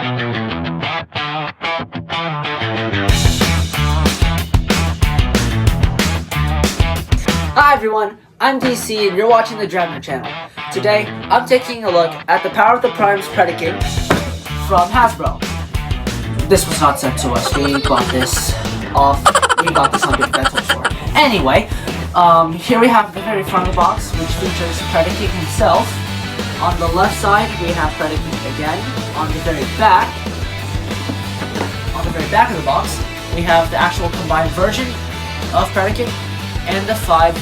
Hi everyone, I'm DC and you're watching the Draubner channel. Today, I'm taking a look at the Power of the Primes Predaking from Hasbro. This was not sent to us, we got this on the rental store. Anyway, here we have the very front of the box, which features Predaking himself. On the left side, we have Predaking again. On the very back of the box, we have the actual combined version of Predaking and the 5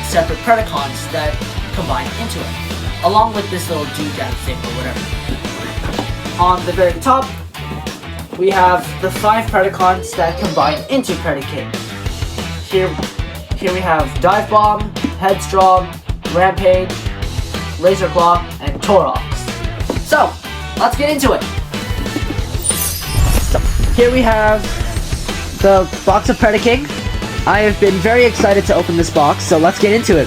separate Predacons that combine into it, along with this little doodad thing or whatever. On the very top, we have the 5 Predacons that combine into Predaking. Here we have Dive Bomb, Headstrong, Rampage, Laser Claw, and Torox. So, let's get into it. So, here we have the box of Predaking. I have been very excited to open this box, so let's get into it.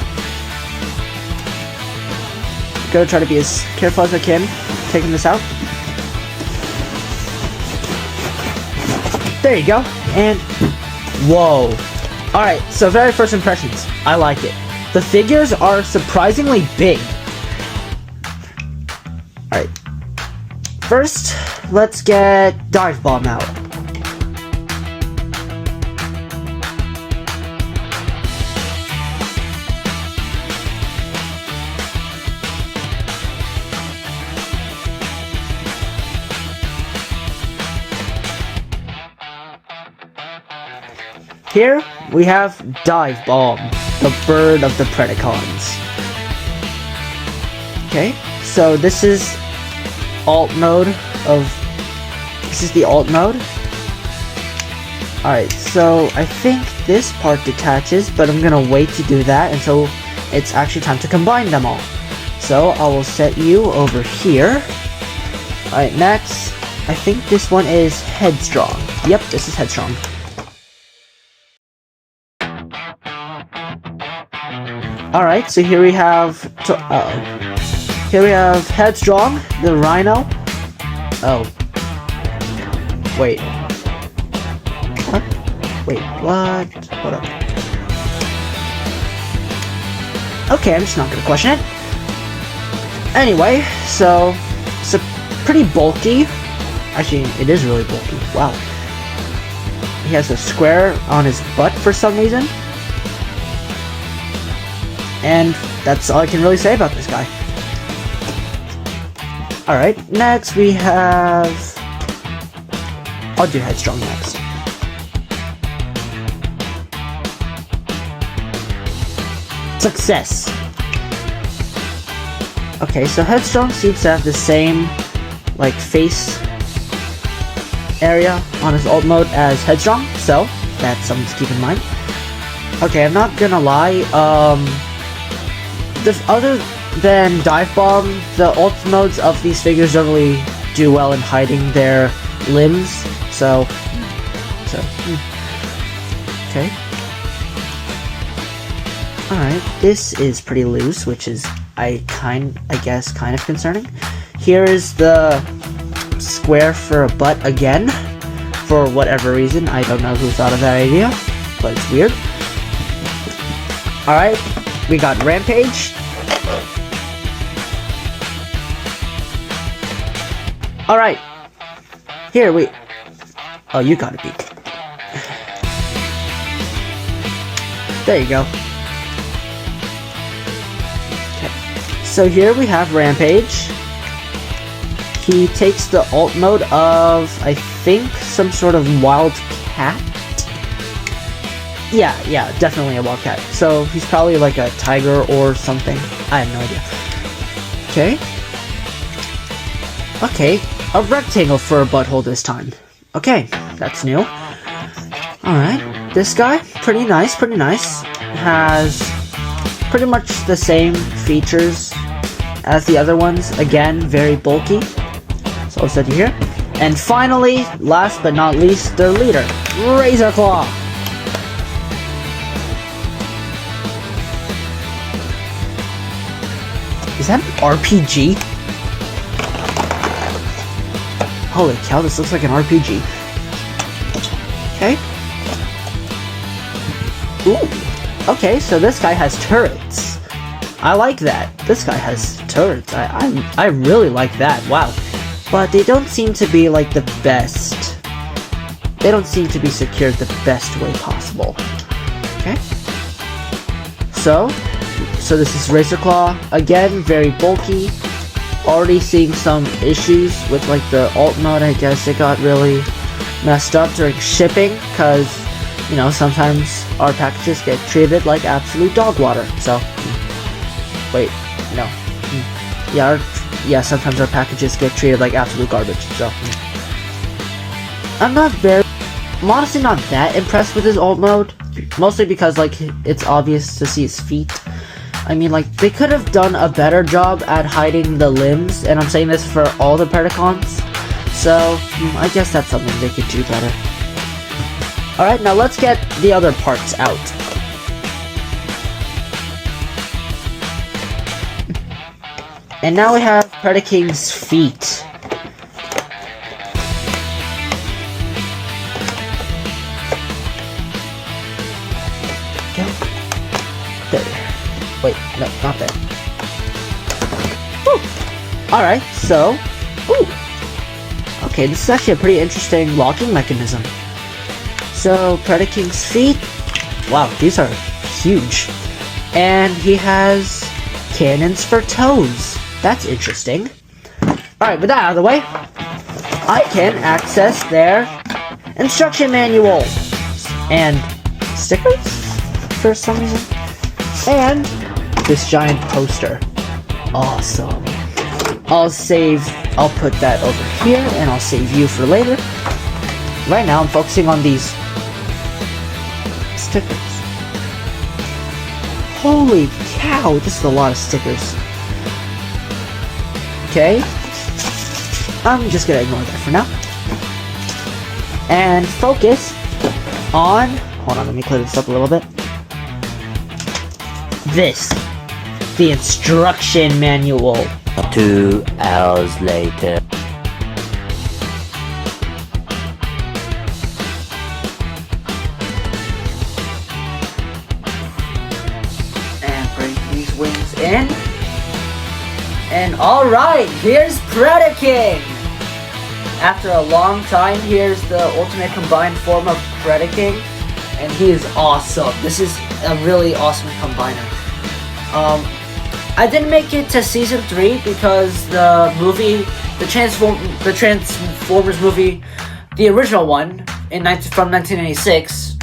Gonna try to be as careful as I can, taking this out. There you go, and whoa. Alright, so very first impressions. I like it. The figures are surprisingly big. Alright. First, let's get Dive Bomb out. Here, we have Dive Bomb, the bird of the Predacons. Okay, so this is alt mode this is the alt mode. Alright, so I think this part detaches, but I'm gonna wait to do that until it's actually time to combine them all. So I will set you over here. Alright, next, I think this one is Headstrong. Yep, this is Headstrong. Alright, so here we have Headstrong, the Rhino. Oh. Wait. What? Wait, what? Hold up. Okay, I'm just not gonna question it. Anyway, so it's a pretty bulky. Actually, it is really bulky. Wow. He has a square on his butt for some reason. And that's all I can really say about this guy. Alright, next we have... I'll do Headstrong next. Success! Okay, so Headstrong seems to have the same, like, face area on his alt mode as Headstrong, so that's something to keep in mind. Okay, I'm not gonna lie, other than Dive Bomb, the ult modes of these figures don't really do well in hiding their limbs, so okay. Alright, this is pretty loose, which is, I guess, kind of concerning. Here is the square for a butt again, for whatever reason. I don't know who thought of that idea, but it's weird. Alright, we got Rampage. Alright. Here, wait. Oh, you gotta be. There you go. Okay. So here we have Rampage. He takes the alt mode of, I think, some sort of wild cat. Yeah, definitely a wildcat. So he's probably like a tiger or something. I have no idea. Okay, a rectangle for a butthole this time. Okay, that's new. Alright, this guy, pretty nice. Has pretty much the same features as the other ones. Again, very bulky. So I'll set you here. And finally, last but not least, their leader, Razor Claw. Is that an RPG? Holy cow, this looks like an RPG. Okay. Ooh. Okay, so this guy has turrets. I like that. This guy has turrets. I really like that. Wow. But they don't seem to be like the best. They don't seem to be secured the best way possible. Okay. So this is Razor Claw. Again, very bulky. Already seeing some issues with like the alt mode. I guess it got really messed up during shipping because, you know, sometimes our packages get treated like absolute dog water. So, wait, no. Yeah, sometimes our packages get treated like absolute garbage. So, I'm honestly not that impressed with his alt mode. Mostly because, like, it's obvious to see his feet. I mean, like, they could have done a better job at hiding the limbs, and I'm saying this for all the Predacons. So, I guess that's something they could do better. Alright, now let's get the other parts out. And now we have Predaking's feet. There. Wait, no, not there. Alright, so... Ooh. Okay, this is actually a pretty interesting locking mechanism. So, Predaking's feet... Wow, these are huge. And he has cannons for toes. That's interesting. Alright, with that out of the way, I can access their instruction manual. And stickers? For some reason. And this giant poster. Awesome. I'll put that over here, and I'll save you for later. Right now, I'm focusing on these stickers. Holy cow, this is a lot of stickers. Okay. I'm just gonna ignore that for now. And focus on... Hold on, let me clear this up a little bit. This. The instruction manual. 2 hours later. And bring these wings in. And alright, here's Predaking! After a long time, here's the ultimate combined form of Predaking. And he is awesome. This is a really awesome combiner. I didn't make it to season 3 because the movie, the Transformers movie, the original one from 1996,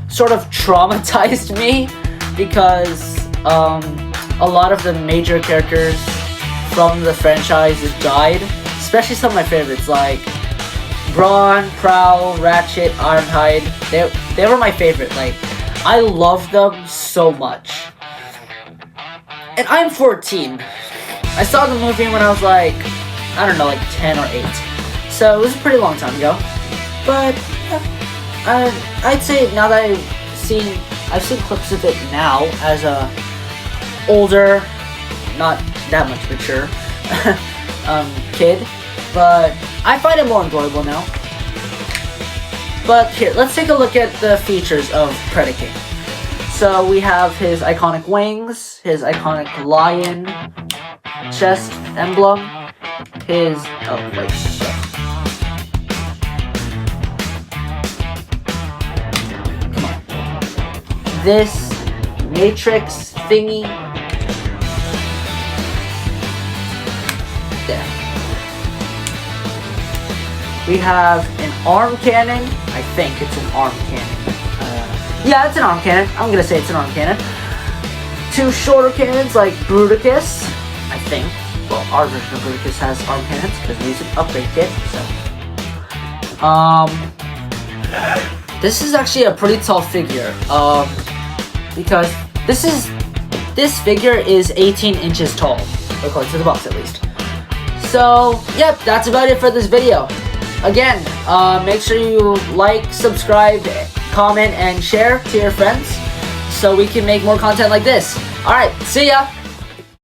sort of traumatized me because a lot of the major characters from the franchise died, especially some of my favorites like Brawn, Prowl, Ratchet, Ironhide. They were my favorite. Like, I love them so much. And I'm 14. I saw the movie when I was like, I don't know, like 10 or 8. So it was a pretty long time ago. But yeah, I'd say now that I've seen clips of it now as a older, not that much mature kid, but I find it more enjoyable now. But here, let's take a look at the features of Predaking. So we have his iconic wings, his iconic lion chest emblem, his... oh, wait. Come on. This matrix thingy. There. We have an arm cannon. I think it's an arm cannon. Yeah, it's an arm cannon. I'm gonna say it's an arm cannon. 2 shorter cannons like Bruticus, I think. Well, our version of Bruticus has arm cannons because we use an upgrade kit. So, this is actually a pretty tall figure. Because this figure is 18 inches tall, according to the box at least. So, yep, that's about it for this video. Again, make sure you like, subscribe, comment, and share to your friends so we can make more content like this. Alright, see ya!